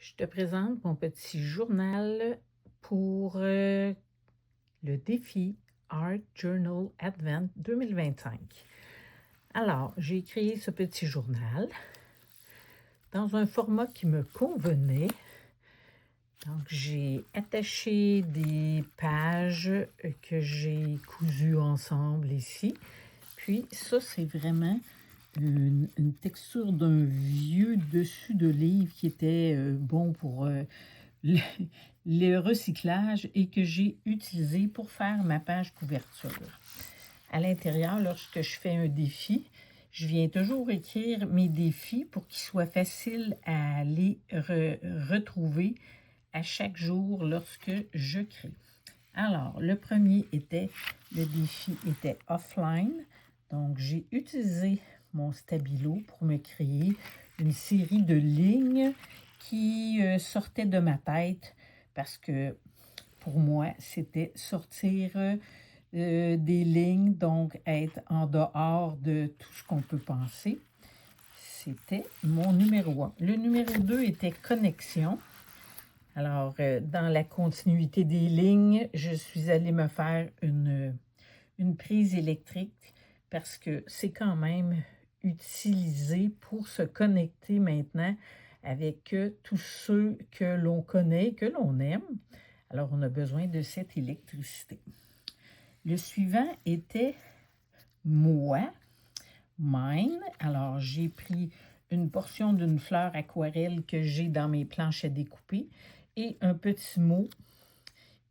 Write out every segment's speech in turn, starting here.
Je te présente mon petit journal pour le défi Art Journal Advent 2025. Alors, j'ai créé ce petit journal dans un format qui me convenait. Donc, j'ai attaché des pages que j'ai cousues ensemble ici. Puis, ça, c'est vraiment une texture d'un vieux dessus de livre qui était bon pour le, le recyclage et que j'ai utilisé pour faire ma page couverture. À l'intérieur, lorsque je fais un défi, je viens toujours écrire mes défis pour qu'ils soient faciles à les retrouver à chaque jour lorsque je crée. Alors, le défi était offline. Donc, j'ai utilisé mon stabilo pour me créer une série de lignes qui sortaient de ma tête parce que pour moi, c'était sortir des lignes, donc être en dehors de tout ce qu'on peut penser. C'était mon numéro 1. Le numéro 2 était connexion. Alors, dans la continuité des lignes, je suis allée me faire une prise électrique parce que c'est quand même utilisé pour se connecter maintenant avec tous ceux que l'on connaît, que l'on aime. Alors, on a besoin de cette électricité. Le suivant était moi, mine. Alors, j'ai pris une portion d'une fleur aquarelle que j'ai dans mes planches à découper et un petit mot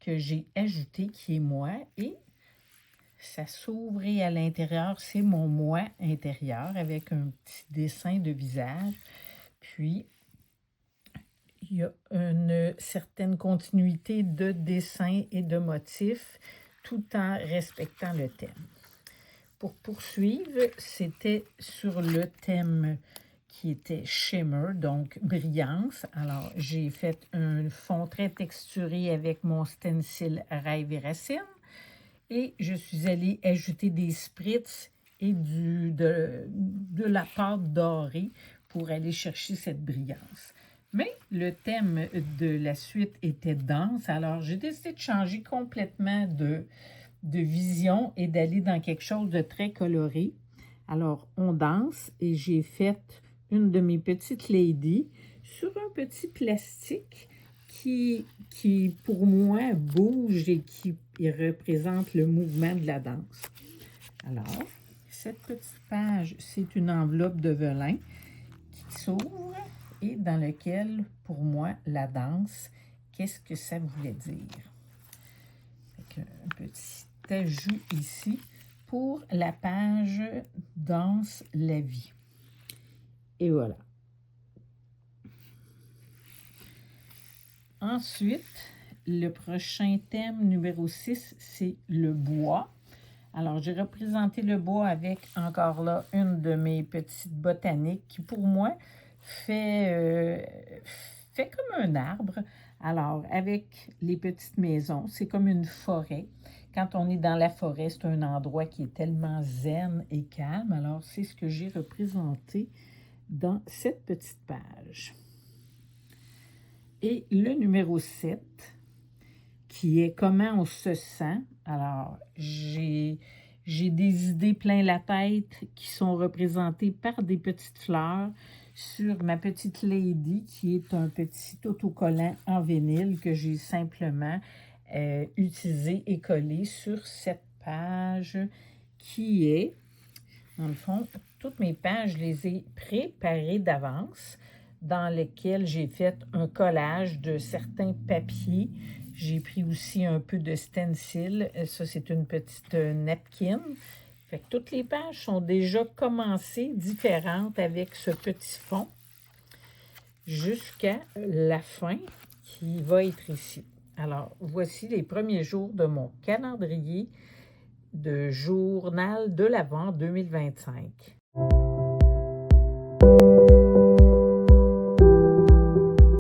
que j'ai ajouté qui est moi et ça s'ouvre et à l'intérieur, c'est mon moi intérieur avec un petit dessin de visage. Puis, il y a une certaine continuité de dessin et de motifs tout en respectant le thème. Pour poursuivre, c'était sur le thème qui était shimmer, donc brillance. Alors, j'ai fait un fond très texturé avec mon stencil Rêve et Racine. Et je suis allée ajouter des spritz et de la pâte dorée pour aller chercher cette brillance. Mais le thème de la suite était danse, alors j'ai décidé de changer complètement de vision et d'aller dans quelque chose de très coloré. Alors, on danse et j'ai fait une de mes petites ladies sur un petit plastique qui pour moi, bouge et qui représente le mouvement de la danse. Alors, cette petite page, c'est une enveloppe de velin qui s'ouvre et dans lequel, pour moi, la danse, qu'est-ce que ça voulait dire? Fait un petit ajout ici pour la page Danse la vie. Et voilà. Ensuite, le prochain thème numéro 6, c'est le bois. Alors, j'ai représenté le bois avec, encore là, une de mes petites botaniques qui, pour moi, fait comme un arbre. Alors, avec les petites maisons, c'est comme une forêt. Quand on est dans la forêt, c'est un endroit qui est tellement zen et calme. Alors, c'est ce que j'ai représenté dans cette petite page. Et le numéro 7, qui est comment on se sent. Alors, j'ai des idées plein la tête qui sont représentées par des petites fleurs sur ma petite lady qui est un petit autocollant en vinyle que j'ai simplement utilisé et collé sur cette page qui est, dans le fond, toutes mes pages, je les ai préparées d'avance dans lesquelles j'ai fait un collage de certains papiers. J'ai pris aussi un peu de stencil. Ça, c'est une petite napkin. Fait que toutes les pages sont déjà commencées différentes avec ce petit fond jusqu'à la fin qui va être ici. Alors, voici les premiers jours de mon calendrier de journal de l'Avent 2025.